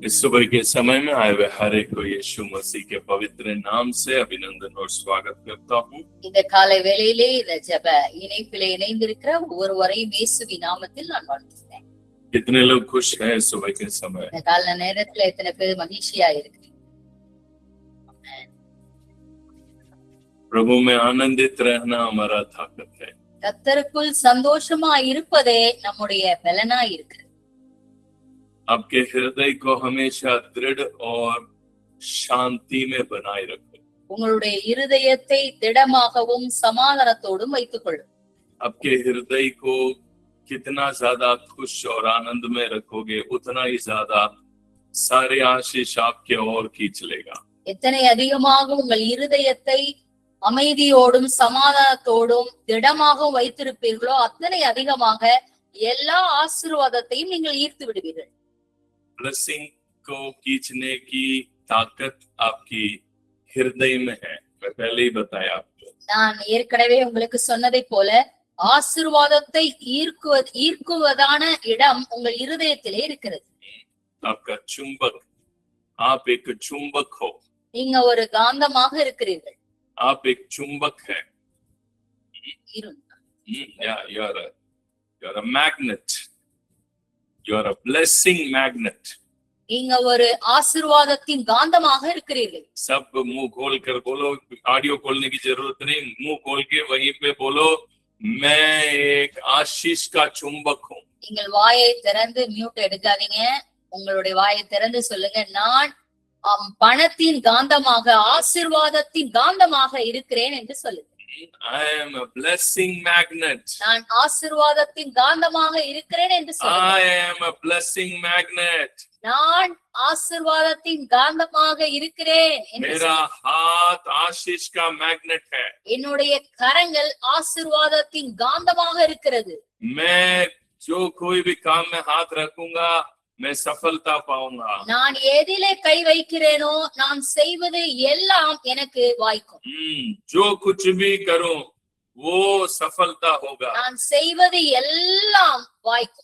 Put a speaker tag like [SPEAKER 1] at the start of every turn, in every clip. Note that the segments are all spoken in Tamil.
[SPEAKER 1] इस सुबह के समय में आए हुए हर एक को यीशु मसीह के पवित्र नाम से अभिनंदन और स्वागत करता हूँ।
[SPEAKER 2] இந்த காலை வேளையிலே இந்த ஜெப இணைப்பிலே இணைந்திருக்கிற ஒவ்வொருவரையும் இயேசுவின் நாமத்தில் நான் வாழ்த்துகிறேன்.
[SPEAKER 1] कितने लोग खुश हैं इस सुबह के समय?
[SPEAKER 2] இந்த காலை நேரத்துல எத்தனை பேர் மகிழ்ச்சியா இருக்கிறீங்க?
[SPEAKER 1] प्रभु में आनंदित रहना हमारा ताकत है।
[SPEAKER 2] கர்த்தருக்குள் சந்தோஷமா இருப்பதே நம்முடைய பலனா இருக்கு.
[SPEAKER 1] आपके हृदय को हमेशा दृढ़ और शांति में बनाए रखो।
[SPEAKER 2] உங்களுடைய இருதயத்தை திடமாகவும் சமாதானத்தோடும் வைத்துக் கொள்ளும்.
[SPEAKER 1] आपके हृदय को कितना ज्यादा खुश और आनंद में रखोगे उतना ही ज्यादा सारे आशीष आपके ओर खींच लेगा।
[SPEAKER 2] எத்தனை அதிகமாக உங்கள் இருதயத்தை அமைதியோடும் சமாதானத்தோடும் திடமாக வைத்திருப்பீர்களோ அத்தனை அதிகமாக எல்லா ஆசீர்வாதத்தையும் நீங்கள் ஈர்த்து விடுவீர்கள்.
[SPEAKER 1] ब्लेसिंग को खींचने की ताकत आपकी हृदय में है। मैं पहले ही बताया आपको।
[SPEAKER 2] நான் ஏற்கனவே உங்களுக்கு சொன்னதை போல ஆசீர்வாதத்தை ஈர்க்குவதான இடம் உங்கள் இருதயத்திலே இருக்கிறது.
[SPEAKER 1] आपका चुंबक, आप एक चुंबक हो।
[SPEAKER 2] நீங்க ஒரு காந்தமாக இருக்கிறீர்கள்.
[SPEAKER 1] आप एक चुंबक है। You're a magnet. You're a blessing magnet.
[SPEAKER 2] நீங்க ஒரு ஆசீர்வாதத்தின் காந்தமாக இருக்கிறீர்கள்.
[SPEAKER 1] सब मुंह खोल कर बोलो, ऑडियो खोलने की जरूरत नहीं, मुंह खोल के वहीं पे बोलो, मैं एक आशीष का चुंबक हूँ।
[SPEAKER 2] நீங்கள் வாயை திறந்து மியூட் எடுக்காதீங்க. உங்களுடைய வாயை திறந்து சொல்லுங்க, நான் பணத்தின் காந்தமாக ஆசீர்வாதத்தின் காந்தமாக இருக்கிறேன் என்று சொல்லுங்க.
[SPEAKER 1] I am a blessing magnet.
[SPEAKER 2] நான் ஆசீர்வாதத்தின் காந்தமாக இருக்கிறேன் என்று சொல்லுங்க.
[SPEAKER 1] I am a blessing magnet.
[SPEAKER 2] நான் ஆசீர்வாதத்தின் காந்தமாக இருக்கிறேன்.
[SPEAKER 1] मेरा हाथ आशीष का मैग्नेट है.
[SPEAKER 2] என்னுடைய கரங்கள் ஆசீர்வாதத்தின் காந்தமாக இருக்கிறது.
[SPEAKER 1] मैं जो कोई भी काम में हाथ रखूंगा मैं सफलता पाऊंगा.
[SPEAKER 2] நான் எதிலே கை வைக்கிறேனோ நான் செய்வது எல்லாம் எனக்கு வாய்க்கும்.
[SPEAKER 1] जो कुछ भी करूं वो सफलता होगा.
[SPEAKER 2] நான் செய்வது எல்லாம் வாய்க்கும்.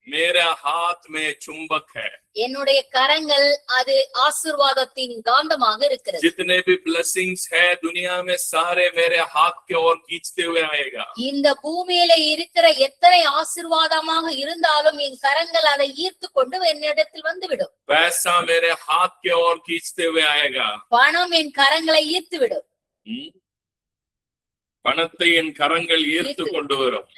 [SPEAKER 1] मेरा हाथ में चुंबक है.
[SPEAKER 2] என்னுடைய கரங்கள் அது ஆசீர்வாதத்தின் காந்தமாக இருக்கிறது.
[SPEAKER 1] जितने भी ब्लेसिंग्स है दुनिया में सारे मेरे हाथ के ओर खींचते हुए आएगा.
[SPEAKER 2] இந்த பூமியில இருக்கிற எத்தனை ஆசீர்வாதமாக இருந்தாலும் என் கரங்கள் அதை ஈர்த்து கொண்டு என்னிடத்தில் வந்துவிடும்.
[SPEAKER 1] पैसा मेरे हाथ के ओर खींचते हुए आएगा.
[SPEAKER 2] பணம் என் கரங்களை ஈர்த்து விடும்.
[SPEAKER 1] பணத்தை என் கரங்கள் ஈர்த்து கொண்டு வரும்.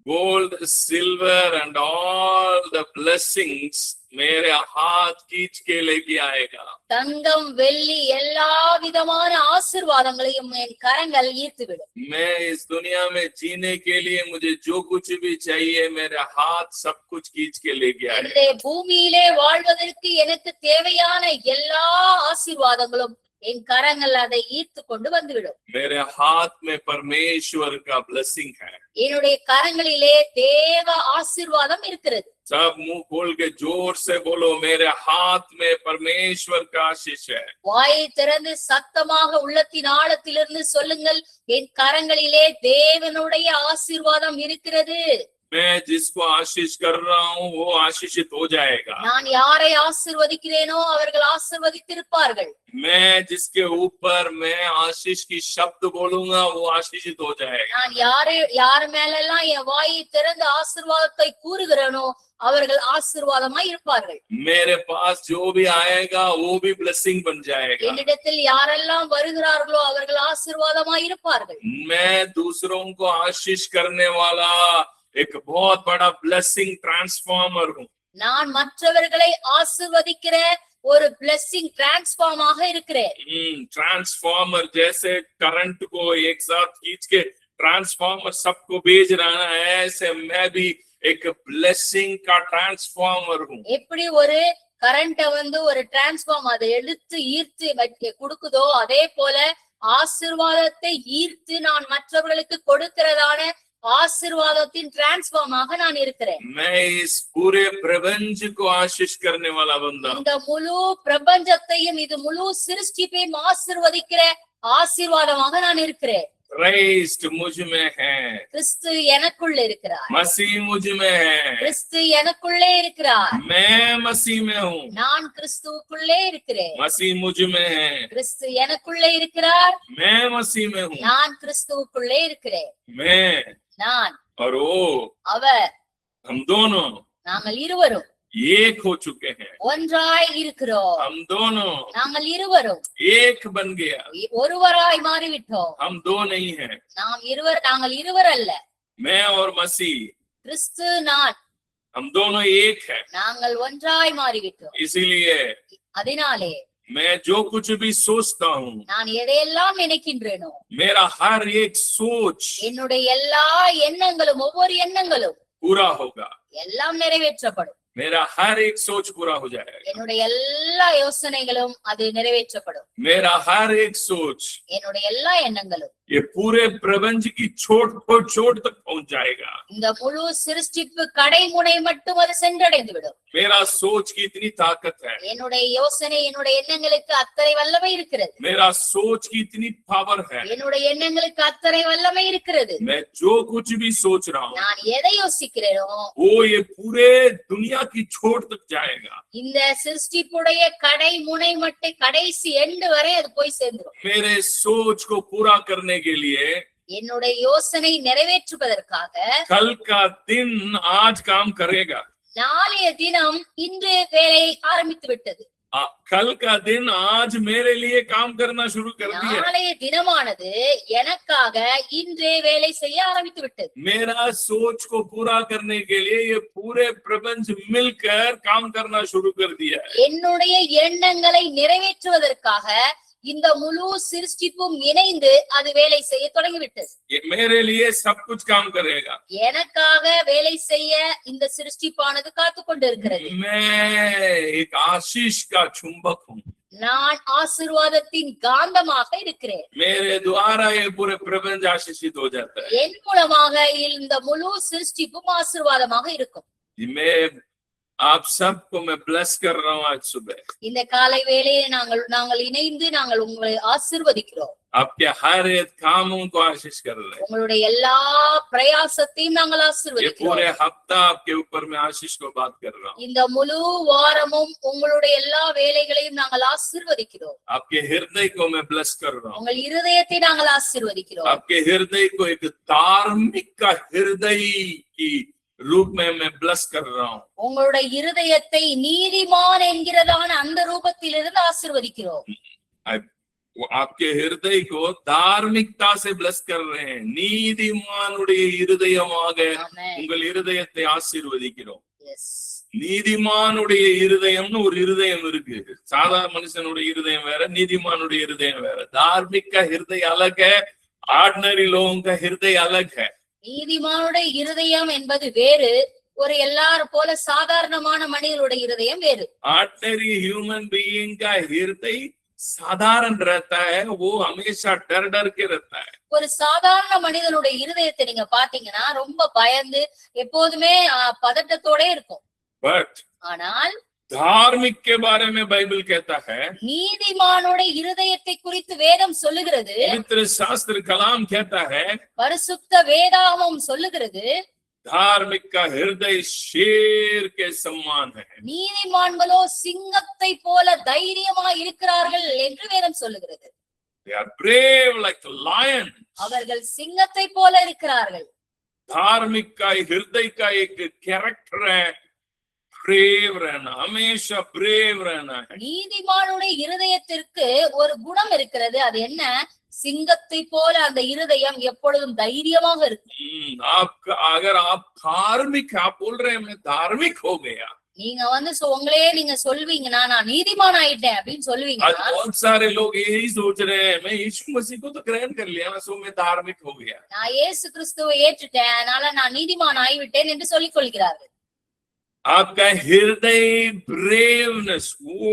[SPEAKER 1] Gold, silver and all the blessings मेरे हाथ खींच के लेके आएगा.
[SPEAKER 2] தங்கம் வெள்ளி எல்லா விதமான ஆசீர்வாதங்களையும் என் கரங்கள் ஈர்த்து விடும்.
[SPEAKER 1] मैं इस दुनिया में जीने के लिए मुझे जो कुछ भी चाहिए मेरे हाथ सब कुछ खींच के लेके आएगा.
[SPEAKER 2] இந்த பூமியிலே வாழ்வதற்கு எனக்கு தேவையான எல்லா ஆசீர்வாதங்களும் என் கரங்கள் அதை ஈர்த்து கொண்டு வந்துவிடும்.
[SPEAKER 1] मेरे हाथ में परमेश्वर का ब्लेसिंग है.
[SPEAKER 2] என்னுடைய கரங்களிலே தேவ ஆசீர்வாதம் இருக்கிறது.
[SPEAKER 1] सब मुंह खोल के जोर से बोलो, मेरे हाथ में परमेश्वर का आशीष है.
[SPEAKER 2] வாயை திறந்து சத்தமாக உள்ளத்தின் ஆழத்திலிருந்து சொல்லுங்கள், என் கரங்களிலே தேவனுடைய ஆசீர்வாதம் இருக்கிறது.
[SPEAKER 1] मैं जिसको आशीष कर रहा हूँ वो आशीषित हो जाएगा.
[SPEAKER 2] நான் யாரை ஆசீர்வதிக்கிறேனோ அவர்கள் ஆசீர்வதித்திருப்பார்கள்.
[SPEAKER 1] मैं जिसके ऊपर मैं आशीष की शब्द बोलूंगा वो आशीषित हो जाएगा.
[SPEAKER 2] நான் யார் மேலெல்லாம் என் வாயை திறந்து ஆசீர்வாதத்தை கூறுகிறேனோ அவர்கள் ஆசீர்வாதமாய் இருப்பார்கள்.
[SPEAKER 1] मेरे पास जो भी आएगा वो भी ब्लेसिंग बन जाएगा.
[SPEAKER 2] என்னிடத்தில் யாரெல்லாம் வருகிறார்களோ அவர்கள் ஆசீர்வாதமாய் இருப்பார்கள்.
[SPEAKER 1] मैं दूसरों को आशीष करने वाला एक बहुत बड़ा ब्लेसिंग ट्रांसफॉर्मर हूँ.
[SPEAKER 2] நான் மற்றவர்களை ஆசீர்வதிக்கிற ஒரு ब्लेसिंग ट्रांसफॉर्मமாக இருக்கிறேன்.
[SPEAKER 1] ट्रांसफॉर्मर जैसे करंट को एक साथ खींच के ट्रांसफॉर्मर सबको भेज रहा है, ऐसे मैं भी एक ब्लेसिंग का ट्रांसफॉर्मर हूँ.
[SPEAKER 2] எப்படி ஒரு கரண்ட ஒரு டிரான்ஸ்ஃபார்ம் அதை எடுத்து ஈர்த்து கொடுக்குதோ அதே போல ஆசீர்வாதத்தை ஈர்த்து நான் மற்றவர்களுக்கு கொடுக்கிறதான ஆசீர்வாதத்தின் டிரான்ஸ்ஃபார்மாக நான் இருக்கிறேன்.
[SPEAKER 1] मैं इस पूरे प्रपंच को आशीष करने वाला बंदा.
[SPEAKER 2] இந்த முழு பிரபஞ்சத்தையும் இது முழு சிருஷ்டிப்பையும் ஆசீர்வதிக்கிற ஆசீர்வாதமாக நான் இருக்கிறேன்.
[SPEAKER 1] क्राइस्ट मुझ में है,
[SPEAKER 2] கிறிஸ்து எனக்குள்ள இருக்கிறார்.
[SPEAKER 1] मसीह मुझ में है,
[SPEAKER 2] கிறிஸ்து எனக்குள்ளே இருக்கிறார்.
[SPEAKER 1] मैं मसीह में हूँ,
[SPEAKER 2] நான் கிறிஸ்துவுக்குள்ளே இருக்கிறேன்.
[SPEAKER 1] मसीह मुझ में है,
[SPEAKER 2] கிறிஸ்து எனக்குள்ளே இருக்கிறார்.
[SPEAKER 1] मैं मसीह में हूँ,
[SPEAKER 2] நான் கிறிஸ்துவுக்குள்ளே இருக்கிறேன்.
[SPEAKER 1] मैं
[SPEAKER 2] நான்
[SPEAKER 1] और वो,
[SPEAKER 2] அவர்,
[SPEAKER 1] हम दोनों
[SPEAKER 2] நாங்கள் இருவரும்
[SPEAKER 1] एक हो चुके हैं,
[SPEAKER 2] ஒன்றாய் இருக்கிறோம்.
[SPEAKER 1] हम दोनों
[SPEAKER 2] நாங்கள் இருவரும்
[SPEAKER 1] एक बन गया,
[SPEAKER 2] ஒருவராய் மாறிவிட்டோம்.
[SPEAKER 1] हम दो नहीं हैं,
[SPEAKER 2] நாங்கள் இருவர் அல்ல.
[SPEAKER 1] मैं और मसीह,
[SPEAKER 2] கிறிஸ்து நான்,
[SPEAKER 1] हम दोनों एक हैं।
[SPEAKER 2] நாங்கள் ஒன்றாய் மாறிவிட்டோம்.
[SPEAKER 1] इसीलिए
[SPEAKER 2] அதனாலே
[SPEAKER 1] मैं जो कुछ भी सोचता हूँ,
[SPEAKER 2] நான் எதையெல்லாம் நினைக்கின்றேனோ,
[SPEAKER 1] मेरा हर एक सोच
[SPEAKER 2] என்னுடைய எல்லா எண்ணங்களும், ஒவ்வொரு எண்ணங்களும்
[SPEAKER 1] पूरा होगा,
[SPEAKER 2] எல்லாம் நிறைவேற்றப்படும்.
[SPEAKER 1] मेरा हर एक सोच पूरा हो जाएगा,
[SPEAKER 2] என்னுடைய எல்லா யோசனைகளும் அது நிறைவேற்றப்படும்.
[SPEAKER 1] मेरा हर एक सोच
[SPEAKER 2] என்னுடைய எல்லா எண்ணங்களும்
[SPEAKER 1] ये पूरे प्रपंच की छोट तक पहुंच जाएगा।
[SPEAKER 2] இந்த முழு சிருஷ்டிப்பு கடைமுனை மட்டும் அது சென்றடைந்து விடும்.
[SPEAKER 1] मेरा सोच की इतनी ताकत है,
[SPEAKER 2] என்னுடைய யோசனை, என்னுடைய எண்ணங்களுக்கு அத்தனை வல்லமை இருக்கிறது.
[SPEAKER 1] मेरा सोच की इतनी पावर है,
[SPEAKER 2] என்னுடைய எண்ணங்களுக்கு அத்தனை வல்லமை இருக்கிறது.
[SPEAKER 1] मैं जो कुछ भी सोच रहा हूँ
[SPEAKER 2] நான் எதை யோசிக்கிறேனோ
[SPEAKER 1] वो ये पूरे दुनिया की छोर तक जाएगा।
[SPEAKER 2] இந்த சிருஷ்டிப்புடைய கடைமுனை மட்டும், கடைசி எண்டு வரை அது போய் சேர்ந்துடும்.
[SPEAKER 1] मेरे सोच को पूरा करने के लिए
[SPEAKER 2] என்னுடைய யோசனை நிறைவேற்றுவதற்காக
[SPEAKER 1] कल का दिन आज काम करेगा,
[SPEAKER 2] நாளைய தினம் இன்று வேலை ஆரம்பித்து விட்டது.
[SPEAKER 1] कल का दिन आज मेरे लिए काम करना शुरू कर दिया।
[SPEAKER 2] நாளைய தினமானது எனக்காக இன்றே வேலை செய்ய ஆரம்பித்து விட்டது.
[SPEAKER 1] मेरा सोच को पूरा करने के लिए ये पूरे प्रपंच मिलकर काम करना शुरू कर दिया है।
[SPEAKER 2] என்னுடைய எண்ணங்களை நிறைவேற்றுவதற்காக இந்த முழு சிருஷ்டிப்பும் இணைந்து அது வேலை செய்ய தொடங்கிவிட்டது.
[SPEAKER 1] ये मेरे लिए सब कुछ काम करेगा।
[SPEAKER 2] எனக்காக வேலை செய்ய இந்த சிருஷ்டிப்பானது காத்து கொண்டிருக்கிறது.
[SPEAKER 1] मैं एक आशीष का चुंबक हूँ,
[SPEAKER 2] நான் ஆசீர்வாதத்தின் காந்தமாக இருக்கிறேன்.
[SPEAKER 1] मेरे द्वारा ये पूरे प्रपंच आशीषित हो जाता है।
[SPEAKER 2] என் மூலமாக இந்த முழு சிருஷ்டிப்பும் ஆசீர்வாதமாக இருக்கும்.
[SPEAKER 1] मैं आप सबको मैं ब्लेस कर रहा हूँ आज सुबह।
[SPEAKER 2] இந்த காலை வேளையை நாங்கள் இணைந்து நாங்கள் உங்களை ஆசீர்வதிக்கிறோம்.
[SPEAKER 1] आपके हर एक कामों को आशीष कर रहे हैं।
[SPEAKER 2] உங்களுடைய எல்லா பிரயாசத்தையும் நாங்கள்
[SPEAKER 1] ये
[SPEAKER 2] ஆசீர்வதிக்கிறோம்.
[SPEAKER 1] पूरे हफ्ता आपके ऊपर मैं आशीष को बात कर रहा हूँ।
[SPEAKER 2] இந்த முழு வாரமும் உங்களுடைய எல்லா வேலைகளையும் நாங்கள் ஆசீர்வதிக்கிறோம்.
[SPEAKER 1] आपके हृदय को मैं ब्लेस कर रहा हूँ।
[SPEAKER 2] உங்கள் இருதயத்தை நாங்கள் ஆசீர்வதிக்கிறோம்.
[SPEAKER 1] आपके हृदय को एक धार्मिक का हृदय की रूप में मैं ब्लेस कर रहा हूँ।
[SPEAKER 2] உங்களுடைய இருதயத்தை நீதிமான் என்கிறதான அந்த ரூபத்திலிருந்து ஆசீர்வதிக்கிறோம்.
[SPEAKER 1] वो आपके हृदय को धार्मिकता से ब्लेस कर रहे हैं। நீதிமானுடைய இருதயமாக
[SPEAKER 2] ஆமென்.
[SPEAKER 1] உங்கள் இருதயத்தை ஆசீர்வதிக்கிறோம்।
[SPEAKER 2] Yes.
[SPEAKER 1] நீதிமானுடைய இருதயம்னு ஒரு இருதயம் இருக்கு। சாதாரண மனுஷனுடைய இருதயம் வேற, நீதிமானுடைய இருதயம் வேற। धार्मिक का हृदय अलग है, ऑर्डिनरी लोगों का हृदय अलग है।
[SPEAKER 2] நீதிமானுடைய இருதயம் என்பது வேறு, ஒரு எல்லாரும் போல சாதாரணமான மனிதனுடைய இருதயம் வேறு.
[SPEAKER 1] ऑर्डिनरी ह्यूमन बीइंग का हृदय साधारण रहता है, वो हमेशा डर डर के रहता है।
[SPEAKER 2] ஒரு சாதாரண மனிதனுடைய இருதயத்தை நீங்க பாத்தீங்கன்னா ரொம்ப பயந்து எப்போதுமே பதட்டத்தோட இருக்கும்.
[SPEAKER 1] बट
[SPEAKER 2] ஆனால்
[SPEAKER 1] धार्मिक के बारे में बाइबल कहता है,
[SPEAKER 2] நீதிமானுடைய இருதயத்தை குறித்து வேதம் சொல்லுகிறது,
[SPEAKER 1] पवित्र शास्त्र कलाम कहता है,
[SPEAKER 2] பரிசுத்த வேதாகமம் சொல்லுகிறது,
[SPEAKER 1] धार्मिक का हृदय शेर के समान है।
[SPEAKER 2] நீதிமான்களோ சிங்கத்தை போல தைரியமா இருக்கிறார்கள் என்று வேதம் சொல்லுகிறது.
[SPEAKER 1] They are brave like lions.
[SPEAKER 2] அவர்கள் சிங்கத்தை போல இருக்கிறார்கள்.
[SPEAKER 1] धार्मिक का हृदय का एक कैरेक्टर है, ब्रेव रहना, हमेशा ब्रेव रहना है।
[SPEAKER 2] நீதிமானுடைய இருதயத்திற்கு ஒரு குணம் இருக்கிறது, அது என்ன? சிங்கத்தை போல அந்த இருதயம் எப்பொழுதும் தைரியமாக இருக்கும்.
[SPEAKER 1] आपका अगर आप धार्मिक, आप बोल रहे हैं मैं धार्मिक हो गया,
[SPEAKER 2] நீங்க உங்களையே நீங்க சொல்வீங்கன்னா நான் நீதிமான் ஆயிட்டேன் அப்படின்னு
[SPEAKER 1] आज
[SPEAKER 2] சொல்லுவீங்கன்னா,
[SPEAKER 1] बहुत सारे लोग यही सोच रहे हैं मैं यीशु मसीह को तो ग्रहण कर लिया ना, सो मैं धार्मिक हो गया।
[SPEAKER 2] நான் இயேசு கிறிஸ்துவை ஏற்றுட்டேன் அதனால நான் நீதிமான் ஆகிவிட்டேன் என்று சொல்லிக் கொள்கிறார்கள்.
[SPEAKER 1] आपका हृदय ब्रेवनेस, वो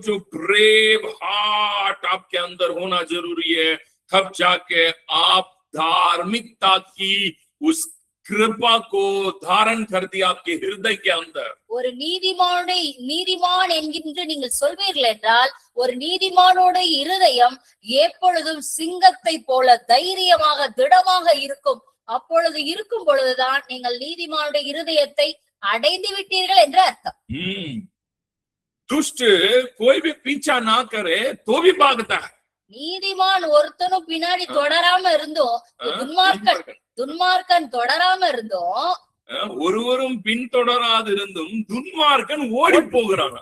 [SPEAKER 1] जो ब्रेव हार्ट आपके अंदर होना जरूरी है, तब जाके आप धार्मिकता की उस कृपा को धारण कर दिया आपके हृदय के अंदर।
[SPEAKER 2] ஒரு நீதிமான் என்கின்ற நீங்கள் சொல்வீர்கள் என்றால் ஒரு நீதிமானோட இருதயம் எப்பொழுதும் சிங்கத்தை போல தைரியமாக திடமாக இருக்கும். அப்பொழுது இருக்கும் பொழுதுதான் நீங்கள் நீதிமானுடைய இருதயத்தை அடைந்து விட்டீர்கள் என்று அர்த்தம்.
[SPEAKER 1] दुष्ट कोई भी पीछा ना करे तो भी भागता है।
[SPEAKER 2] நீதிமான் ஒருத்தனும் பின்னாடி தொடராம இருந்தோம், துன்மார்க்கன் தொடராம இருந்தோம்,
[SPEAKER 1] ஒருவரும் பின்தொடராது இருந்தும் துன்மார்க்கன் ஓடி போகிறான்.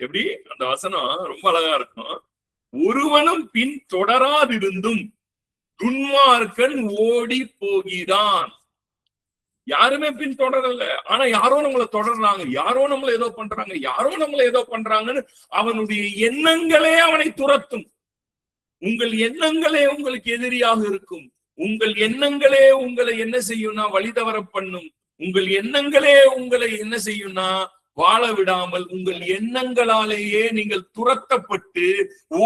[SPEAKER 1] எப்படி அந்த வசனம் ரொம்ப அழகா இருக்கும். ஒருவனும் பின் தொடராதிருந்தும் துன்மார்க்கன் ஓடி போகிறான். யாருமே பின் தொடரல, ஆனா யாரோ நம்மளை தொடர்றாங்க, யாரோ நம்மள ஏதோ பண்றாங்கன்னு அவனுடைய எண்ணங்களே அவனை துரத்தும். உங்கள் எண்ணங்களே உங்களுக்கு எதிரியாக இருக்கும். உங்கள் எண்ணங்களே உங்களை என்ன செய்யும்னா வழிதவர பண்ணும். உங்கள் எண்ணங்களே உங்களை என்ன செய்யும்னா வாழ விடாமல் உங்கள் எண்ணங்களாலேயே நீங்கள் துரத்தப்பட்டு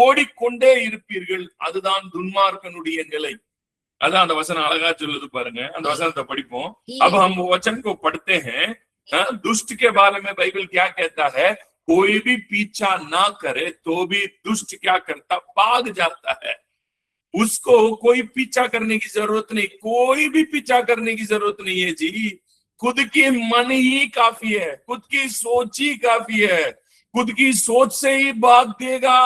[SPEAKER 1] ஓடிக்கொண்டே இருப்பீர்கள். அதுதான் துன்மார்க்கனுடைய நிலை. அதான் அந்த வசனம் அழகா சொல்லுது பாருங்க. அந்த வசனத்தை படிப்போம். अब हम वचन को पढ़ते हैं। दुष्ट के बारे में बाइबल क्या कहता है? कोई भी पीछा ना करे तो भी दुष्ट क्या करता? भाग जाता है। उसको कोई पीछा करने की जरूरत नहीं, कोई भी पीछा करने की जरूरत नहीं है जी। खुद की मन ही काफी है, खुद की सोच ही काफी है। खुद की सोच से ही भाग देगा,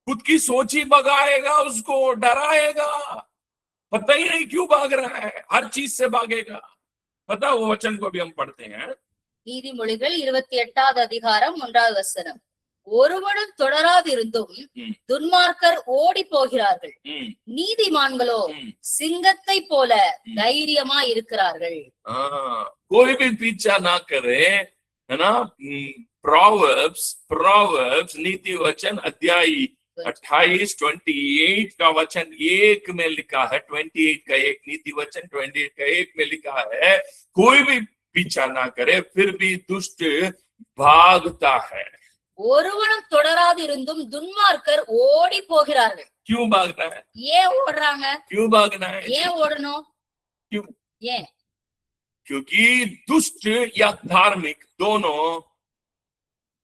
[SPEAKER 1] खुद की सोच ही भगाएगा, उसको डराएगा। पता ही नहीं क्यों भाग रहा है, हर चीज से भागेगा। पता वो वचन को भी हम पढ़ते हैं।
[SPEAKER 2] நீதிமொழிகள் 28வது அதிகாரம் 1வது வசனம். ஒருவனும் தொடராதிருந்தும் துன்மார்க்கர் ஓடி போகிறார்கள், நீதிமான்களோ சிங்கத்தை போல தைரியமா இருக்கிறார்கள்.
[SPEAKER 1] कोई भी पीछा ना करे, है ना। प्रोवर्ब्स नीति वचन अध्याय 28 28 का वचन 1 में लिखा है। 28 का 1 नीति वचन 28 का 1 में लिखा है, कोई भी पीछा ना करे फिर भी दुष्ट भागता है।
[SPEAKER 2] ஒருவனும் தொடராதிருந்தும் துன்மார்க்கர் ஓடி போகிறார்கள்.
[SPEAKER 1] क्यों भाग रहा है?
[SPEAKER 2] ஏன் ஓடுறாங்க?
[SPEAKER 1] क्यों भागना है?
[SPEAKER 2] ஏன் ஓடணும்?
[SPEAKER 1] क्यों?
[SPEAKER 2] ஏன்?
[SPEAKER 1] क्योंकि दुष्ट या धार्मिक दोनों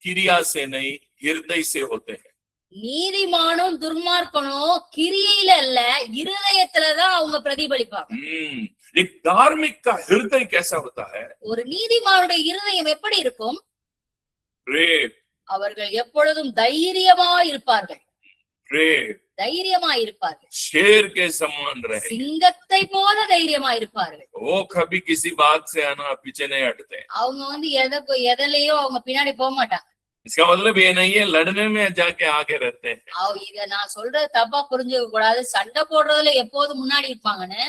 [SPEAKER 1] क्रिया से नहीं हृदय से होते हैं।
[SPEAKER 2] நீதிமானும் துன்மார்க்கனும் கிரியையில அல்ல இருதயத்துலதான் அவங்க பிரதிபலிப்பாங்க.
[SPEAKER 1] एक धार्मिक का हृदय कैसा होता है?
[SPEAKER 2] ஒரு நீதிமானுடைய இருதயம் எப்படி இருக்கும்? அவர்கள் எப்பொழுதும் தைரியமா இருப்பார்கள். தைரியமா இருப்பார்கள்.
[SPEAKER 1] शेर के समान रहे,
[SPEAKER 2] சிங்கத்தை போல தைரியமா இருப்பார்கள்.
[SPEAKER 1] वो कभी किसी बात से आना पीछे नहीं हटते।
[SPEAKER 2] அவங்க எதலையோ அவங்க பின்னாடி போக மாட்டாங்க.
[SPEAKER 1] इसका मतलब ये नहीं है लड़ने में जाके आगे रहते हैं।
[SPEAKER 2] இத நான் சொல்றது தப்பா புரிஞ்சுக்க கூடாது, சண்டை போடுறதுல எப்போதும் முன்னாடி இருப்பாங்கன்னு।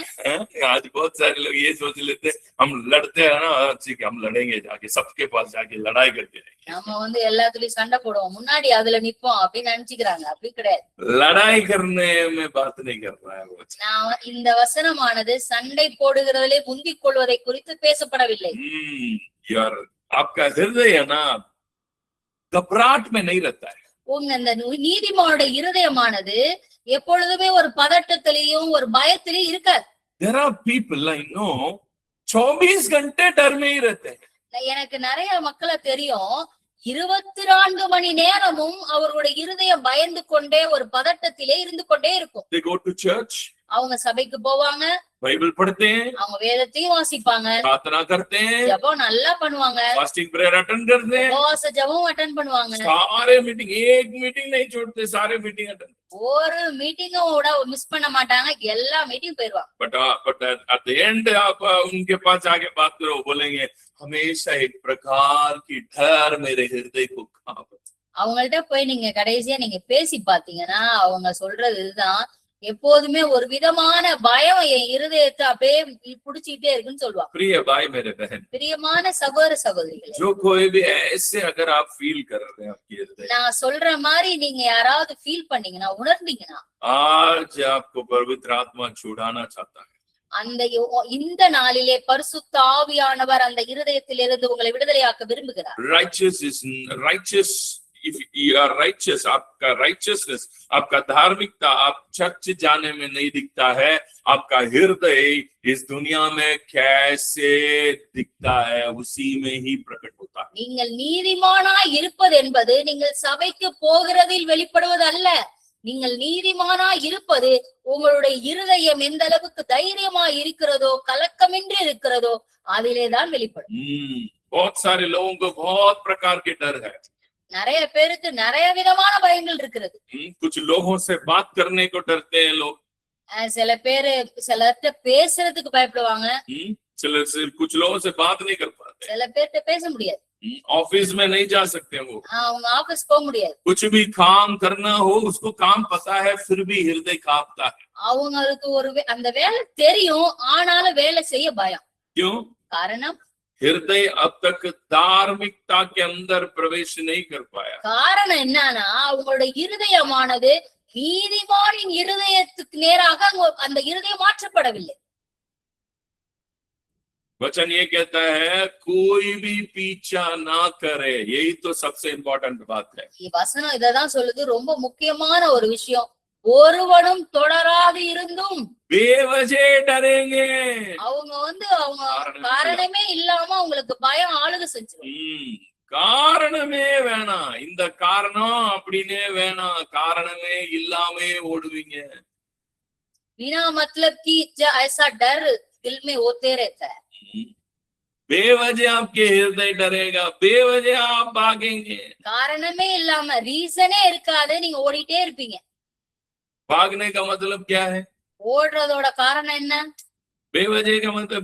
[SPEAKER 1] आज बहुत सारे लोग ये सोच लेते हैं हम लड़ते हैं ना, ठीक है हम लड़ेंगे जाके सबके पास जाके लड़ाई करके
[SPEAKER 2] நம்ம எல்லாத்துலயும் சண்டை போடுவோம், முன்னாடி அதுல நிப்போம் அப்படின்னு நினைச்சுக்கிறாங்க. அப்படி கிடையாது.
[SPEAKER 1] लड़ाई करने में बात नहीं कर रहा है वो।
[SPEAKER 2] நான் இந்த வசனமானது சண்டை போடுகிறதிலே முந்திக் கொள்வதை குறித்து பேசப்படவில்லை.
[SPEAKER 1] यार आपका हृदय है ना घबराहट में नहीं रहता है।
[SPEAKER 2] உங்க அந்த நீதிமானுடைய இருதயமானது எப்பொழுதுமே ஒரு பதட்டத்திலையும் ஒரு பயத்திலையும் இருக்காது.
[SPEAKER 1] There are people I know 24 घंटे डर में ही रहते हैं।
[SPEAKER 2] எனக்கு நிறைய மக்களை தெரியும், 24 மணி நேரமும் அவர்களுடைய இருதயம் பயந்து கொண்டே ஒரு பதட்டத்திலே இருந்து கொண்டே இருக்கும்.
[SPEAKER 1] They go to church,
[SPEAKER 2] அவங்க சபைக்கு போவாங்க,
[SPEAKER 1] बाइबल पढ़ते हैं,
[SPEAKER 2] அவங்க வேதத்தையும் வாசிப்பாங்க,
[SPEAKER 1] प्रार्थना करते हैं,
[SPEAKER 2] ஜெபம் நல்லா பண்ணுவாங்க,
[SPEAKER 1] फास्टिंग प्रेयर अटेंड करते हैं,
[SPEAKER 2] உபவாச ஜெபம் அட்டெண்ட் பண்ணுவாங்க,
[SPEAKER 1] सारे मीटिंग एक मीटिंग नहीं छोड़ते, सारे मीटिंग अटेंड,
[SPEAKER 2] ஒரு மீட்டிங்கோட மிஸ் பண்ண மாட்டாங்க, எல்லா மீட்டிங் போயிடுவாங்க.
[SPEAKER 1] बट एट द एंड आप उनके पास जाके बात करो, बोलेंगे हमेशा एक प्रकार की डर मेरे हृदय को कांप।
[SPEAKER 2] அவங்கள்ட்ட போய் நீங்க கடைசியா நீங்க பேசி பாத்தீங்கன்னா அவங்க சொல்றது இதுதான், எப்போதுமே ஒரு விதமான பயம் என் இருதயத்தை அப்படியே புடிச்சுக்கிட்டே இருக்குன்னு சொல்லுவாங்க.
[SPEAKER 1] प्रिय भाई मेरे बहन,
[SPEAKER 2] பிரியமான சகோதர சகோதரிகளே,
[SPEAKER 1] जो कोई भी ऐसे अगर आप फील कर रहे हैं आपके हृदय,
[SPEAKER 2] நான் சொல்ற மாதிரி நீங்க யாராவது ஃபீல் பண்ணீங்கன்னா உணர்ந்தீங்கன்னா
[SPEAKER 1] आज आपको पवित्र आत्मा छुड़ाना चाहता है।
[SPEAKER 2] இந்த நாளிலே பரிசுத்த ஆவியானவர் அந்த இருதயத்திலிருந்து உங்களை விடுதலையாக்க விரும்புகிறார்.
[SPEAKER 1] righteous if you are righteous, आपका righteousness, आपका धार्मिकता आप चर्च जाने में नहीं दिखता है, आपका हृदय इस दुनिया में कैसे दिखता है उसी में ही प्रकट होता है.
[SPEAKER 2] நீங்கள் நீதிமானாய் இருப்பது என்பது நீங்கள் சபைக்கு போகிறதில் வெளிப்படுவது அல்ல. நீங்கள் நீதிமானாய் இருப்பது உங்களுடைய இருதயம் எந்த அளவுக்கு தைரியமாய் இருக்கிறதோ, கலக்கமின்றி இருக்கிறதோ, அதிலேதான் வெளிப்படும்.
[SPEAKER 1] बहुत सारे लोगों को बहुत प्रकार के डर है.
[SPEAKER 2] நிறைய பேருக்கு நிறைய விதமான பயங்கள் இருக்கிறது.
[SPEAKER 1] कुछ लोगों से बात करने को डरते हैं लोग.
[SPEAKER 2] சில பேரு சிலர்கிட்ட பேசுறதுக்கு பயப்படுவாங்க.
[SPEAKER 1] कुछ लोगों से बात नहीं कर पाते.
[SPEAKER 2] சில பேர்கிட்ட பேச முடியாது.
[SPEAKER 1] ऑफिस में नहीं जा सकते वो.
[SPEAKER 2] அவங்க ஆபீஸ் போக முடியாது.
[SPEAKER 1] कुछ भी काम करना हो उसको काम पता है फिर भी हृदय कांपता है.
[SPEAKER 2] அவங்களுக்கு அந்த வேலை தெரியும், ஆனாலும் வேலை செய்ய பயம்.
[SPEAKER 1] क्यों?
[SPEAKER 2] காரணம்
[SPEAKER 1] हृदय अब तक धार्मिकता के अंदर प्रवेश नहीं कर पाया.
[SPEAKER 2] காரணம் என்னன்னா அவங்களோட இருதயமானது நீதிமானின் இருதயத்துக்கு நேராக அந்த இருதயம் மாற்றப்படவில்லை.
[SPEAKER 1] वचन ये कहता है कोई भी पीछा ना करे, यही तो सबसे इम्पोर्टेंट बात है.
[SPEAKER 2] வசனம் இததான் சொல்லுது, ரொம்ப முக்கியமான ஒரு விஷயம். ஒருவனும் தொடராது இருந்தும்
[SPEAKER 1] बेवजह डरेंगे.
[SPEAKER 2] அவங்க அவங்க காரணமே இல்லாம அவங்களுக்கு பயம் ஆளுகை செஞ்சிடும்.
[SPEAKER 1] காரணமே வேணாம், இந்த காரணம் அப்படின்னே வேணாம், காரணமே இல்லாமே ஓடுவீங்க.
[SPEAKER 2] बिना मतलब की ऐसा डर दिल में होते रहता है.
[SPEAKER 1] बेवजह आपके हृदय डरेगा, बेवजह आप भागेंगे.
[SPEAKER 2] காரணமே இல்லாம ரீசனே இருக்காது, நீங்க ஓடிட்டே இருப்பீங்க.
[SPEAKER 1] भागने का मतलब क्या है?
[SPEAKER 2] ஓடுறதோட காரணம் என்ன?
[SPEAKER 1] बेवजह का मतलब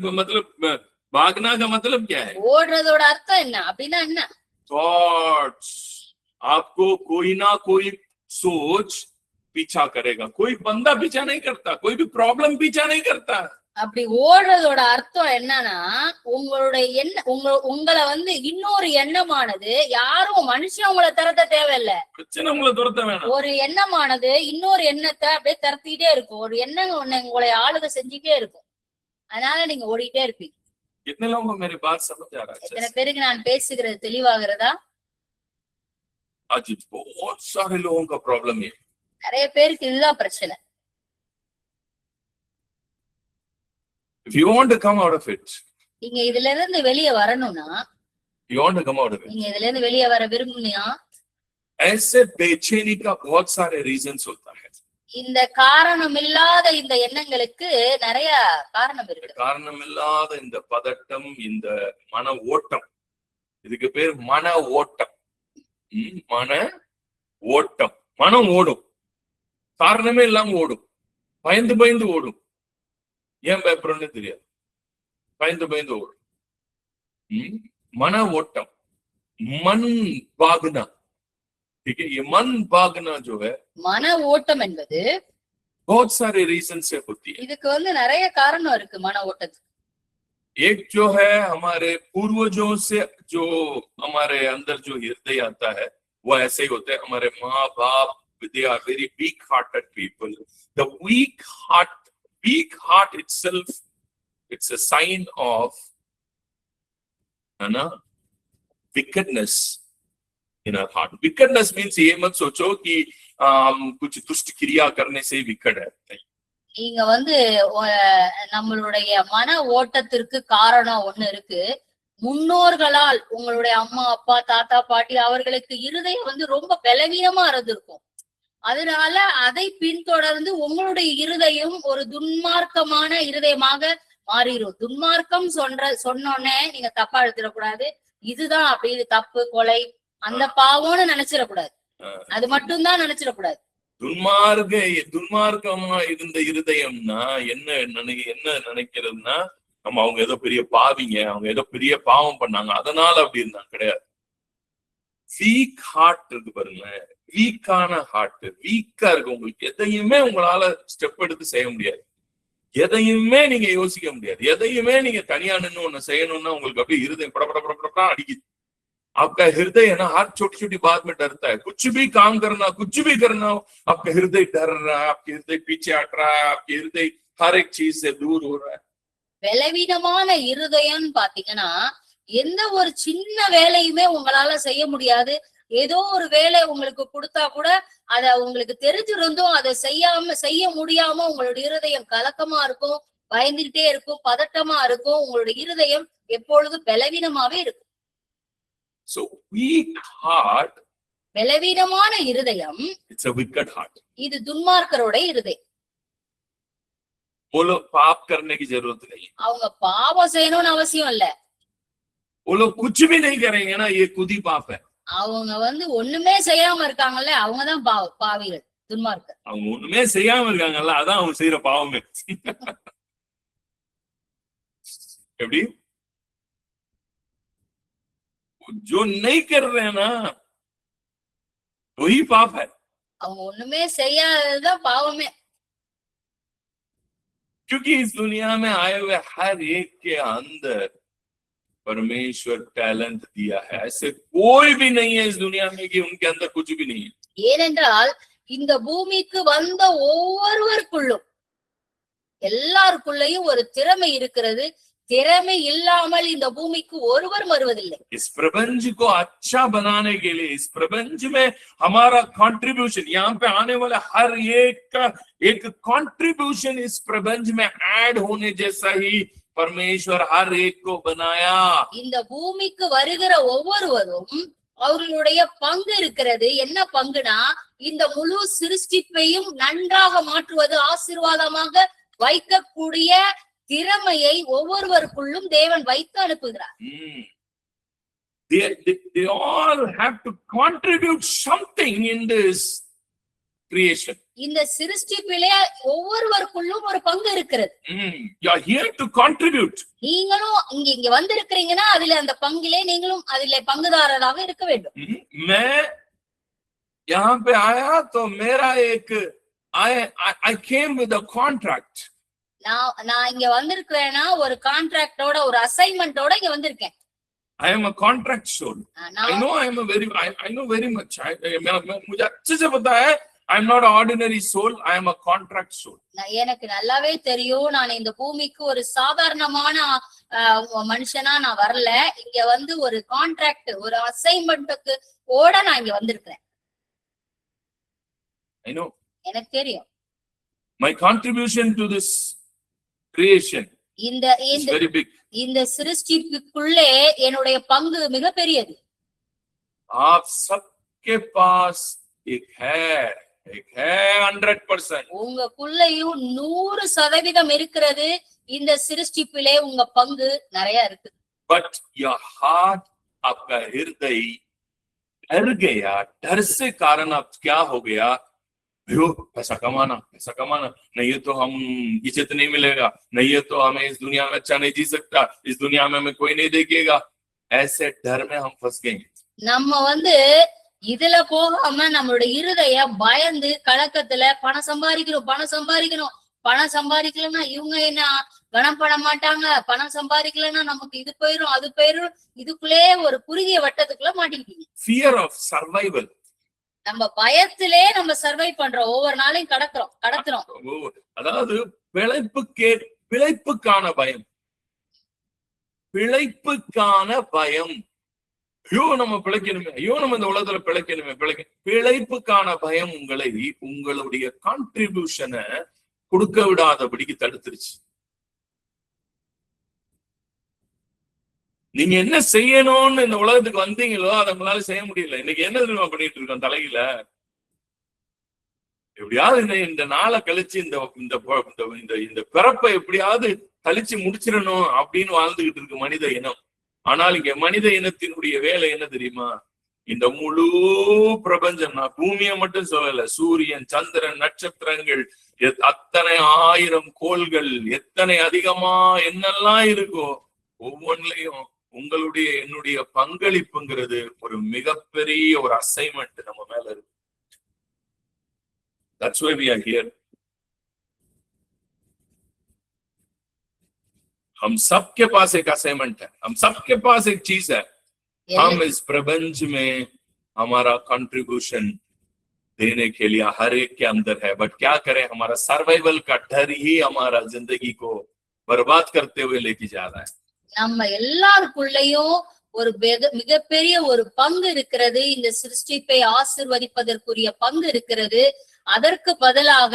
[SPEAKER 1] भागना का मतलब क्या है?
[SPEAKER 2] ஓடுறதோட அர்த்தம் என்ன அப்படின்னா என்ன?
[SPEAKER 1] थॉट्स. आपको कोई ना कोई सोच पीछा करेगा. कोई बंदा पीछा नहीं करता, कोई भी प्रॉब्लम पीछा नहीं करता.
[SPEAKER 2] அப்படி ஓடுறதோட அர்த்தம் என்னன்னா உங்களுடைய உங்களை இன்னொரு எண்ணமானது, யாரும் மனுஷன் உங்களை திறத்த தேவையில்லை.
[SPEAKER 1] உங்களை துரத்த வேணாம்.
[SPEAKER 2] ஒரு எண்ணமானது இன்னொரு எண்ணத்தை அப்படியே திறத்திட்டே இருக்கும். ஒரு எண்ணம் உங்களை ஆளுகை செஞ்சுட்டே இருக்கும். அதனால நீங்க ஓடிட்டே இருப்பீங்க. எத்தனை பேருக்கு நான் பேசுகிறது தெளிவாகிறதா? நிறைய பேருக்கு இதுதான் பிரச்சனை.
[SPEAKER 1] If you want to come out of it,
[SPEAKER 2] நீங்க இதுல இருந்து வெளியே வரணும்னா,
[SPEAKER 1] you want to come out of it,
[SPEAKER 2] நீங்க இதுல இருந்து வெளியே வர விரும்புனியா,
[SPEAKER 1] ऐसे बेचैनी का बहुत सारे reasons होता है.
[SPEAKER 2] இந்த காரணம் இல்லாத இந்த எண்ணங்களுக்கு நிறைய காரணம் இருக்கு.
[SPEAKER 1] காரணம் இல்லாத இந்த பதட்டம், இந்த மன ஓட்டம், இதுக்கு பேர் மன ஓட்டம். மன ஓட்டம். மனம் ஓடும், காரணமே இல்லாம ஓடும், பயந்து பயந்து ஓடும். ஏன் பயப்படுறோம்னு தெரியாது, பயந்து பயந்து ஓடும். மன ஓட்டம், मन भागना. ठीक है, ये मन भागना जो है,
[SPEAKER 2] மன ஓட்டம் என்பது
[SPEAKER 1] बहुत सारे रीजन से होती है.
[SPEAKER 2] இதுக்கு நிறைய காரணம் இருக்கு மன ஓட்டத்துக்கு.
[SPEAKER 1] एक जो है हमारे पूर्वजों से जो हमारे अंदर जो हृदय आता है वो ऐसे ही होते हैं. हमारे माँ बाप, they are very weak hearted people. The weak heart itself, it's a sign of wickedness in our heart. Wickedness means ये मत सोचो कि कुछ दुष्ट क्रिया करने से विकट है.
[SPEAKER 2] நீங்க நம்மளுடைய மன ஓட்டத்திற்கு காரணம் ஒண்ணு இருக்கு. முன்னோர்களால் உங்களுடைய அம்மா அப்பா தாத்தா பாட்டி அவர்களுக்கு இருதயம் ரொம்ப பலவீனமா இருந்திருக்கும். அதனால அதை பின்தொடர்ந்து உங்களுடைய இருதயம் ஒரு துன்மார்க்கமான இருதயமாக மாறிடும். துன்மார்க்கம் சொன்னோன்னே நீங்க தப்பா எடுத்துடக்கூடாது. இதுதான் அப்படி தப்பு, கொலை, அந்த பாவம்னு நினைச்சிடக்கூடாது. அது மட்டும் தான் நினைச்சிடக்கூடாது.
[SPEAKER 1] துன்மார்க்கமா இருந்த இருதயம்னா என்ன நினைக்கிறதுனா, நம்ம அவங்க ஏதோ பெரிய பாவிங்க, அவங்க ஏதோ பெரிய பாவம் பண்ணாங்க அதனால அப்படி இருந்தாங்க. கிடையாது. வீக் ஹார்ட் இருக்கு பாருங்க, வீக்கான ஹார்ட், வீக்கா இருக்கு. உங்களுக்கு எதையுமே உங்களால ஸ்டெப் எடுத்து செய்ய முடியாது. எதையுமே நீங்க யோசிக்க முடியாது. எதையுமே நீங்க தனியா நின்று ஒண்ணு செய்யணும்னா உங்களுக்கு அப்படியே இருதயம் படப்படப்படப்படா அடிக்குது. आपका हृदय है ना, हर छोटी छोटी बात में डरता है. कुछ भी काम करना, कुछ भी करना हो, आपका हृदय डर रहा है, आपके हृदय पीछे हट रहा है, आपके हृदय हर एक चीज से दूर हो रहा है.
[SPEAKER 2] பலவீனமான இருதயம் பாத்தீங்கன்னா எந்த ஒரு சின்ன வேலையுமே உங்களால செய்ய முடியாது. ஏதோ ஒரு வேலை உங்களுக்கு கொடுத்தா கூட அத உங்களுக்கு தெரிஞ்சிருந்தும் அதை செய்ய முடியாம உங்களுடைய இருதயம் கலக்கமா இருக்கும், பயந்துகிட்டே இருக்கும், பதட்டமா இருக்கும், உங்களுடைய இருதயம் எப்பொழுதும் பலவீனமாவே இருக்கும்.
[SPEAKER 1] So weak heart,
[SPEAKER 2] பலவீனமான இருதயம்,
[SPEAKER 1] it's a wicked heart.
[SPEAKER 2] இது துன்மார்க்கரோட இருதயம்.
[SPEAKER 1] वो लोग पाप करने की जरूरत नहीं,
[SPEAKER 2] அவங்க பாவம் செய்யணும்னு அவசியம் இல்ல.
[SPEAKER 1] वो लोग कुछ भी नहीं करेंगे ना, ये खुद ही पाप है.
[SPEAKER 2] அவங்க ஒண்ணுமே செய்யாம இருக்காங்கல்ல, அவங்கதான் பாவிகள், துன்மார்க்கர்.
[SPEAKER 1] அவங்க ஒண்ணுமே செய்யாம இருக்காங்கல்ல, அதான் அவங்க செய்யற பாவமே. எப்படி? जो नहीं कर रहे हैं ना, वही पाप है.
[SPEAKER 2] அவங்க ஒண்ணுமே செய்யாததுதான் பாவமே.
[SPEAKER 1] क्योंकि इस दुनिया में आए हुए हर एक के अंदर परमेश्वर टैलेंट दिया है. ऐसे कोई भी नहीं है इस दुनिया में कि उनके अंदर कुछ भी नहीं है.
[SPEAKER 2] ஏனென்றால் இந்த பூமிக்கு வந்த ஒவ்வொருவருக்குள்ளும் எல்லாருக்குள்ளேயும் ஒரு திறமை இருக்கிறது. திறமை இல்லாமல் இந்த பூமிக்கு ஒருவர் வருவதில்லை.
[SPEAKER 1] इस प्रपंच को अच्छा बनाने के लिए, इस प्रपंच में हमारा कंट्रीब्यूशन, यहाँ पे आने वाले हर एक का एक कंट्रीब्यूशन इस प्रपंच में ऐड होने जैसा ही परमेश्वर हर एक को बनाया.
[SPEAKER 2] இந்த பூமிக்கு வருகிற ஒவ்வொருவரும் அவர்களுடைய பங்கு இருக்கிறது. என்ன பங்குனா, இந்த முழு சிருஷ்டிப்பையும் நன்றாக மாற்றுவது, ஆசீர்வாதமாக வைக்கக்கூடிய திறமையை ஒவ்வொருவருக்குள்ளும் தேவன் வைத்து அனுப்புகிறார்.
[SPEAKER 1] They all have to contribute something in this creation.
[SPEAKER 2] இந்த சிருஷ்டிப்பிலே ஒவ்வொருவருக்குள்ளும் ஒரு பங்கு இருக்கிறது.
[SPEAKER 1] You are here to contribute.
[SPEAKER 2] நீங்களும் இங்க வந்திருக்கிறீங்கன்னா அதுல அந்த பங்கிலே நீங்களும் அதிலே பங்குதாரராக இருக்க வேண்டும்.
[SPEAKER 1] मैं यहाँ पे आया तो मेरा एक I came with a contract.
[SPEAKER 2] நான் இங்க வந்திருக்கிறேன்னா ஒரு கான்ட்ராக்டோட, ஒரு அசைன்மெண்டோட இங்க வந்திருக்கேன்.
[SPEAKER 1] I am a contract soul. I know very much. मुझे अच्छे से पता है. I am not an ordinary soul. I am a contract soul.
[SPEAKER 2] எனக்கு நல்லாவே தெரியும், நான் இந்த பூமிக்கு ஒரு சாதாரணமான மனுஷனா நான் வரல. இங்க வந்து ஒரு கான்ட்ராக்ட், ஒரு அசைன்மெண்ட்டுக்கு ஓட நான் இங்க வந்திருக்கிறேன்.
[SPEAKER 1] I know.
[SPEAKER 2] எனக்கு தெரியும்.
[SPEAKER 1] My contribution to this creation is very big.
[SPEAKER 2] இந்த சிருஷ்டிப்புக்குள்ளே என்னுடைய பங்கு மிக பெரியது.
[SPEAKER 1] आप सबके पास एक है 100%.
[SPEAKER 2] உங்களுக்குள்ளேயும் 100% இருக்கிறது. இந்த சிருஷ்டிப்பிலே உங்க பங்கு நிறைய இருக்கு.
[SPEAKER 1] But your heart, आपका हृदय डर गया. डर से कारण आप क्या हो गया? पैसा कमाना, नहीं तो हम इज्जत नहीं मिलेगा, नहीं तो हमें इस दुनिया में अच्छा नहीं जी सकता, इस दुनिया में हमें कोई नहीं देखेगा. ऐसे डर में हम फंस गए.
[SPEAKER 2] நம்ம இதுல போகாம நம்மளுடைய இருதய பயந்து கலக்கத்துல பணம் சம்பாதிக்கலன்னா இவங்க என்ன கணம் பண்ண மாட்டாங்க, பணம் சம்பாதிக்கலன்னா நமக்கு இது போயிரும் அது போயிரும், இதுக்குள்ளே ஒரு குறுகிய வட்டத்துக்குள்ள மாட்டிக்கிட்டீங்க.
[SPEAKER 1] Fear of survival.
[SPEAKER 2] நம்ம பயத்திலே நம்ம சர்வை பண்றோம், ஒவ்வொரு நாளையும் கடத்துறோம்.
[SPEAKER 1] அதாவது பிழைப்புக்கான பயம். ஐயோ நம்ம பிழைக்கணுமே, ஐயோ நம்ம இந்த உலகத்துல பிழைப்புக்கான பயம் உங்களுடைய கான்ட்ரிபியூஷனை கொடுக்க விடாதபடிக்கு தடுத்துருச்சு. நீங்க என்ன செய்யணும்னு இந்த உலகத்துக்கு வந்தீங்களோ அதை உங்களால செய்ய முடியல. இன்னைக்கு என்ன தெரியுமா பண்ணிட்டு இருக்கோம்? தலையில எப்படியாவது இந்த நாளை கழிச்சு இந்த பிறப்பை எப்படியாவது கழிச்சு முடிச்சிடணும் அப்படின்னு வாழ்ந்துகிட்டு இருக்கு மனித இனம். ஆனால் இங்க மனித இனத்தினுடைய வேலை என்ன தெரியுமா? இந்த முழு பிரபஞ்சம், நான் பூமியை மட்டும் சொல்லல, சூரியன், சந்திரன், நட்சத்திரங்கள், அத்தனை 1000 கோள்கள், எத்தனை அதிகமா என்னெல்லாம் இருக்கோ ஒவ்வொன்றிலையும் உங்களுடைய என்னுடைய பங்களிப்புங்கிறது ஒரு மிகப்பெரிய ஒரு அசைன்மெண்ட் நம்ம மேல இருக்கு. That's why we are here. हम सबके पास एक असाइनमेंट है, हम सबके पास एक चीज है. हम इस प्रपंच में हमारा कंट्रीब्यूशन देने के लिए हर एक के अंदर है. बट क्या करें, हमारा सर्वाइवल का डर ही हमारा जिंदगी को बर्बाद करते हुए लेके जा रहा है.
[SPEAKER 2] நம்ம எல்லாருக்குள்ளயும் ஒரு மிகப்பெரிய ஒரு பங்கு இருக்கிறது. இந்த சிருஷ்டிப்பை ஆசிர்வதிப்பதற்குரிய பங்கு இருக்கிறது. அதற்கு பதிலாக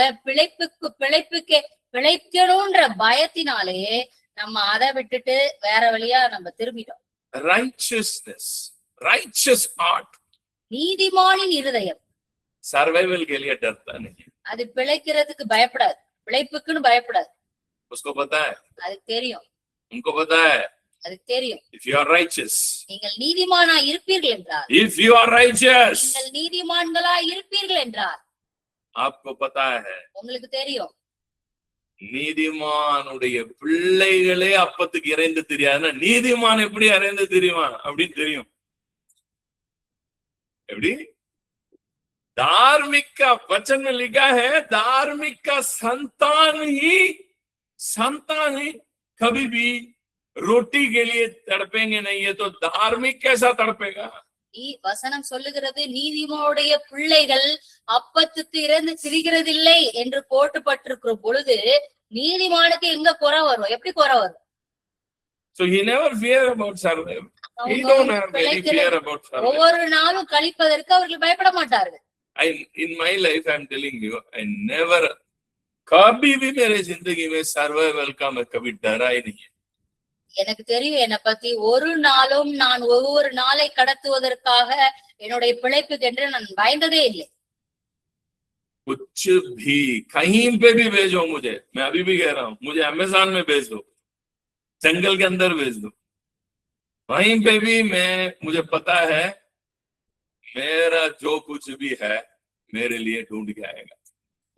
[SPEAKER 2] பிழைக்கணும்ன்ற பயத்தினாலேயே நம்ம அதை விட்டுட்டு வேற வழியா நம்ம திரும்பிட்டோம்.
[SPEAKER 1] righteous heart
[SPEAKER 2] நீதிமானின் இருதயம்
[SPEAKER 1] सर्वाइवल के लिए डरता नहीं,
[SPEAKER 2] அது பிழைக்கிறதுக்கு பயப்படாது, பிழைப்புக்குன்னு பயப்படாது.
[SPEAKER 1] उसको पता है,
[SPEAKER 2] அது தெரியும்,
[SPEAKER 1] उनको पता है.
[SPEAKER 2] அது தெரியும்.
[SPEAKER 1] If you are righteous,
[SPEAKER 2] நீங்கள் நீதிமானா இருப்பீர்கள் என்றால்,
[SPEAKER 1] if you are righteous,
[SPEAKER 2] நீங்கள் நீதிமான்களா இருப்பீர்கள் என்றால்
[SPEAKER 1] आपको पता है,
[SPEAKER 2] உங்களுக்கு தெரியும்.
[SPEAKER 1] நீதிமானுடைய பிள்ளைகளே அப்பத்துக்கு இறைந்து தெரியாதுன்னா நீதிமான் எப்படி அறைந்து தெரியுமா அப்படின்னு தெரியும். எப்படி धार्मिक का वचन में लिखा है, धार्मिक का संतान ही कभी भी रोटी के लिए तड़पेंगे नहीं है, तो धार्मिक कैसा तड़पेगा?
[SPEAKER 2] வசனம் சொல்லுகிறது, நீதிமானுடைய பிள்ளைகள் அப்பத்துக்கு இறந்து திரிகிறதில்லை என்று போட்டுப்பட்டிருக்கிற பொழுது நீதிமானுக்கு எங்க குறை வரும்? எப்படி குறை வரும்?
[SPEAKER 1] So he never fear about survival. He don't have any fear about survival.
[SPEAKER 2] ஒவ்வொரு நாளும் கழிப்பதற்கு அவர்கள் பயப்பட மாட்டார்கள்.
[SPEAKER 1] In my life, I'm telling you, I never, कभी भी मेरे जिंदगी में सर्वाइवल का मैं कभी डरा ही नहीं है.
[SPEAKER 2] எனக்கு தெரியும் என்னை பத்தி, ஒரு நாளும் நான் ஒவ்வொரு நாளை கடத்துவதற்காக என்னுடைய பிழைப்புக்கு என்று நான் பயந்ததே இல்லை.
[SPEAKER 1] कुछ भी कहीं पे भी भेजो मुझे, मैं अभी भी कह रहा हूँ, मुझे अमेज़न में भेज दो, जंगल के अंदर भेज दो, वहीं पे भी मुझे पता है मेरा जो कुछ भी है मेरे लिए ढूंढ के आएगा.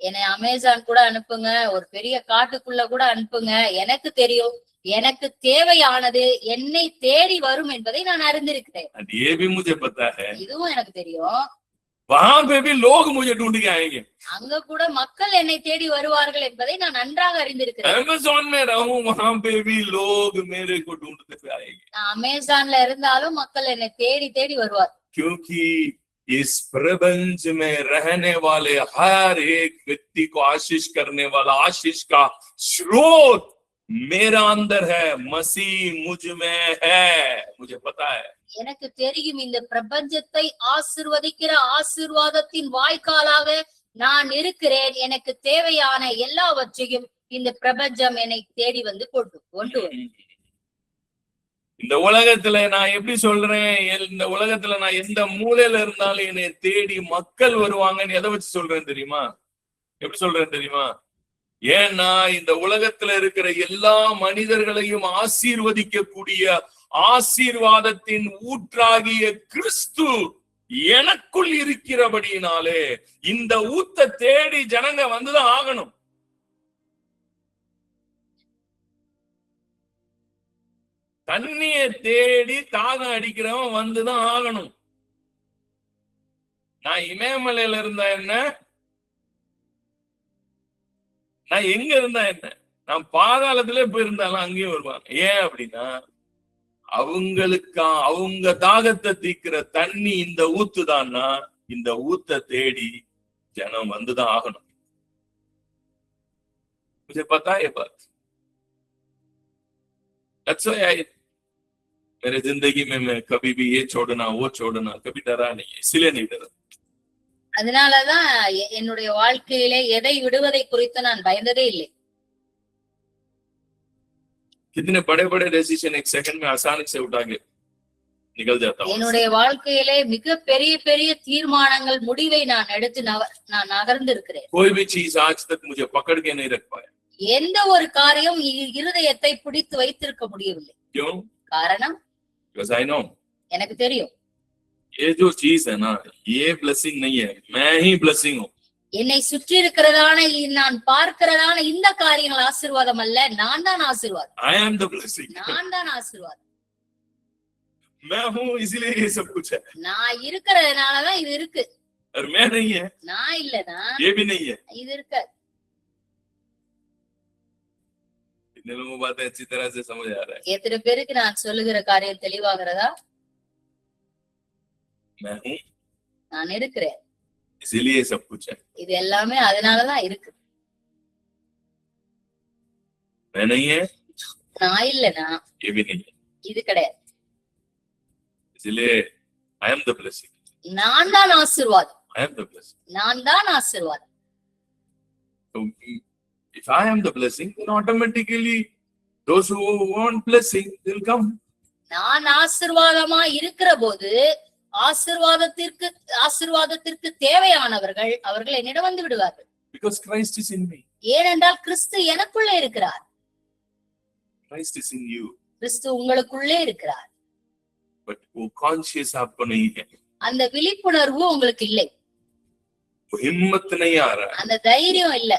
[SPEAKER 2] என்னை அமேசான் கூட அனுப்புங்க, ஒரு பெரிய காட்டுக்குள்ள கூட அனுப்புங்க, எனக்கு தெரியும் எனக்கு தேவையானது என்னை தேடி வரும் என்பதை நான் அறிந்திருக்கிறேன்.
[SPEAKER 1] ये भी मुझे पता है,
[SPEAKER 2] இதுவும் எனக்கு தெரியும்.
[SPEAKER 1] वहां पे भी लोग मुझे ढूंढ के आएंगे.
[SPEAKER 2] அங்க கூட மக்கள் என்னை தேடி வருவார்கள் என்பதை நான் நன்றாக அறிந்திருக்கிறேன்.
[SPEAKER 1] अमेज़न में रहूं, वहां पे भी लोग मेरे को ढूंढते हुए आएंगे.
[SPEAKER 2] நான் अमेज़ानல இருந்தாலும் மக்கள் என்னை தேடி தேடி வருவார்.
[SPEAKER 1] क्योंकि इस प्रपंच में रहने वाले हर एक व्यक्ति को आशीष करने वाला आशीष का स्रोत मेरा अंदर है, मसीह मुझ में है, मुझे पता है.
[SPEAKER 2] எனக்கு தெரியும் இந்த பிரபஞ்சத்தை ஆசீர்வதிக்கிற ஆசீர்வாதத்தின் வாய்க்காலாக நான் இருக்கிறேன். எனக்கு தேவையான எல்லாவற்றையும் இந்த பிரபஞ்சம் என்னை தேடி வந்து கொண்டு வரும்.
[SPEAKER 1] இந்த உலகத்துல நான் எப்படி சொல்றேன், இந்த உலகத்துல நான் எந்த மூலையில இருந்தாலும் என்னை தேடி மக்கள் வருவாங்கன்னு எதை வச்சு சொல்றேன் தெரியுமா? எப்படி சொல்றேன் தெரியுமா? ஏன்னா இந்த உலகத்துல இருக்கிற எல்லா மனிதர்களையும் ஆசீர்வதிக்க கூடிய ஆசீர்வாதத்தின் ஊற்றாகிய கிறிஸ்து எனக்குள் இருக்கிறபடியினாலே இந்த ஊத்த தேடி ஜனங்க வந்துதான் ஆகணும். தண்ணிய தேடி தாகம் அடிக்கிறவன் வந்துதான் ஆகணும். நான் இமயமலையில இருந்தா என்ன, நான் எங்க இருந்தா என்ன, நான் பாதாளத்திலே போயிருந்தாலும் அங்கேயும் வருவாங்க. ஏன் அப்படின்னா அவங்க தாகத்தை தீக்கிற தண்ணி இந்த ஊத்துதான்னா இந்த ஊத்த தேடி ஜனம் வந்துதான் ஆகணும். मुझे पता है ये बात. That's why मेरे जिंदगी में मैं कभी भी ये छोड़ना वो छोड़ना कभी डरा नहीं है, इसलिए नहीं डरा.
[SPEAKER 2] அதனாலதான் என்னுடைய வாழ்க்கையிலே எதை விடுவதை குறித்து நான் பயந்ததே இல்லை.
[SPEAKER 1] कितने बड़े बड़े डिसीजन एक सेकंड में आसानी से उठा के निकल जाता हूं.
[SPEAKER 2] என்னுடைய வாழ்க்கையிலே மிக பெரிய பெரிய தீர்மானங்கள் முடிவை நான் எடுத்து நான் நகர்ந்திருக்கிறேன்.
[SPEAKER 1] कोई भी चीज आज तक मुझे पकड़ के नहीं रख पाया.
[SPEAKER 2] எந்த ஒரு காரியம் இருதயத்தை பிடித்து வைத்திருக்க முடியவில்லை.
[SPEAKER 1] क्यों?
[SPEAKER 2] காரணம்,
[SPEAKER 1] Because I know
[SPEAKER 2] எனக்கு தெரியும்
[SPEAKER 1] ये जो चीज है ना, ये ब्लेसिंग नहीं है, मैं ही ब्लेसिंग हूँ.
[SPEAKER 2] என்னை சுற்றி இருக்கிறதான நான் பார்க்கிறதான இந்த காரியங்கள் ஆசீர்வாதம் அல்ல, நான் தான் ஆசீர்வாதம்.
[SPEAKER 1] I am the blessing.
[SPEAKER 2] நான் தான் ஆசீர்வாதம்.
[SPEAKER 1] मैं हूँ इसीलिए ये सब कुछ है.
[SPEAKER 2] நான் இருக்கிறதுனாலதான் இது இருக்கு.
[SPEAKER 1] और मैं नहीं है,
[SPEAKER 2] நான் இல்லனா
[SPEAKER 1] ये भी नहीं है.
[SPEAKER 2] இது இருக்க.
[SPEAKER 1] इतने लोगों को बातें अच्छी तरह से समझ आ रहा है.
[SPEAKER 2] எத்தனை பேருக்கு நான் சொல்லுகிற காரியம் தெளிவாகிறதா?
[SPEAKER 1] मैं हूँ
[SPEAKER 2] நான் இருக்கிறேன்,
[SPEAKER 1] इसीलिए सब कुछ है.
[SPEAKER 2] இது எல்லாமே அதனாலதான் இருக்கு.
[SPEAKER 1] मैं नहीं है,
[SPEAKER 2] நான் இல்லனா
[SPEAKER 1] ये भी नहीं है.
[SPEAKER 2] இது கிடையாது.
[SPEAKER 1] इसलिए I am the blessing.
[SPEAKER 2] நான் தான் ஆசீர்வாதம்.
[SPEAKER 1] I am the blessing.
[SPEAKER 2] நான் தான் ஆசீர்வாதம்.
[SPEAKER 1] So if I am the blessing, then automatically those who want blessing will come.
[SPEAKER 2] நான் ஆசீர்வாதமா இருக்கிற போது ஆசீர்வாதத்திற்கு தேவையானவர்கள் அவர்கள் என்னிடம் வந்து விடுவார்கள்.
[SPEAKER 1] Because Christ is in me.
[SPEAKER 2] ஏனென்றால் கிறிஸ்து எனக்குள்ளே இருக்கிறார்.
[SPEAKER 1] Christ is in you.
[SPEAKER 2] கிறிஸ்து உங்களுக்குள்ளே இருக்கிறார்.
[SPEAKER 1] But वो conscious आपको नहीं है.
[SPEAKER 2] அந்த விழிப்புணர்வு உங்களுக்கு இல்லை.
[SPEAKER 1] वो हिम्मत नहीं आ रहा है.
[SPEAKER 2] அந்த தைரியம் இல்ல.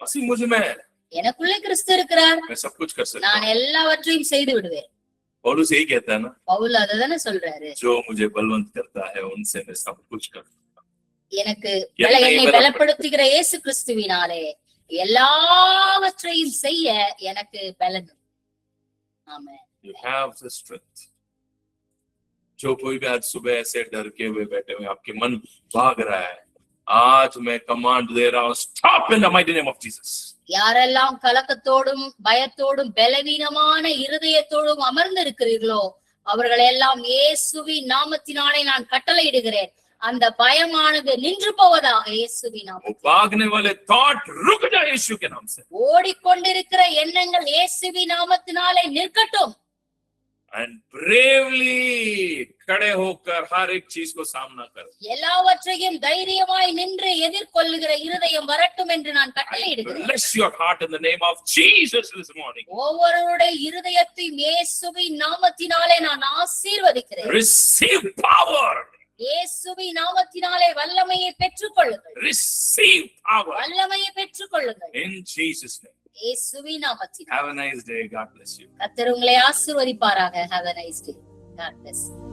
[SPEAKER 1] मसीह मुझ में है.
[SPEAKER 2] எனக்குள்ளே கிறிஸ்து இருக்கிறார்.
[SPEAKER 1] मैं सब कुछ कर सकता
[SPEAKER 2] நான்
[SPEAKER 1] हूँ.
[SPEAKER 2] எல்லாவற்றையும் செய்து விடுவேன்.
[SPEAKER 1] पौलुस यही कहता है ना.
[SPEAKER 2] பவுல் அததானே சொல்றாரு.
[SPEAKER 1] जो मुझे बलवंत करता है उनसे मैं सब कुछ करता हूँ.
[SPEAKER 2] எனக்கு என்னை பலப்படுத்துகிற இயேசு கிறிஸ்துவினாலே எல்லாவற்றையும் செய்ய எனக்கு பலன். ஆமென்.
[SPEAKER 1] You have the strength. जो कोई भी आज सुबह ऐसे डर के हुए बैठे हुए आपके मन भाग रहा है, आज मैं कमांड दे रहा हूँ, stop in the mighty name of Jesus.
[SPEAKER 2] யாரெல்லாம் கலக்கத்தோடும் பயத்தோடும் பலவீனமான இருதயத்தோடும் அமர்ந்திருக்கிறீர்களோ அவர்கள் எல்லாம் இயேசுவின் நாமத்தினாலே நான் கட்டளையிடுகிறேன். அந்த பயமானது நின்று போவதாக இயேசுவின் நாமத்தில்.
[SPEAKER 1] भागने वाले थॉट रुक जाए यीशु के नाम से.
[SPEAKER 2] ஓடிக்கொண்டிருக்கிற எண்ணங்கள் இயேசுவின் நாமத்தினாலே நிற்கட்டும்.
[SPEAKER 1] And bravely खड़े होकर हर एक चीज को सामना कर.
[SPEAKER 2] எல்லாவற்றையும் தைரியமாய் நின்று எதிர்கொள்ளுகிற இருதயம் வரட்டும் என்று நான் கட்டளையிடுகிறேன்.
[SPEAKER 1] Bless your heart in the name of Jesus this morning.
[SPEAKER 2] ஒவ்வொருவருடைய இருதயத்தையும் இயேசுவின் நாமத்தினாலே நான் ஆசீர்வதிக்கிறேன்.
[SPEAKER 1] Receive power.
[SPEAKER 2] இயேசுவின் நாமத்தினாலே வல்லமையை பெற்றுக்கொள்ளுங்கள்.
[SPEAKER 1] Receive power.
[SPEAKER 2] வல்லமையை பெற்றுக்கொள்ளுங்கள்.
[SPEAKER 1] In Jesus' name.
[SPEAKER 2] இயேசுவின் நாமத்தினாலே.
[SPEAKER 1] Have a nice day. God bless you.
[SPEAKER 2] கர்த்தர் உங்களை ஆசீர்வதிப்பாராக. Have a nice day. God bless you.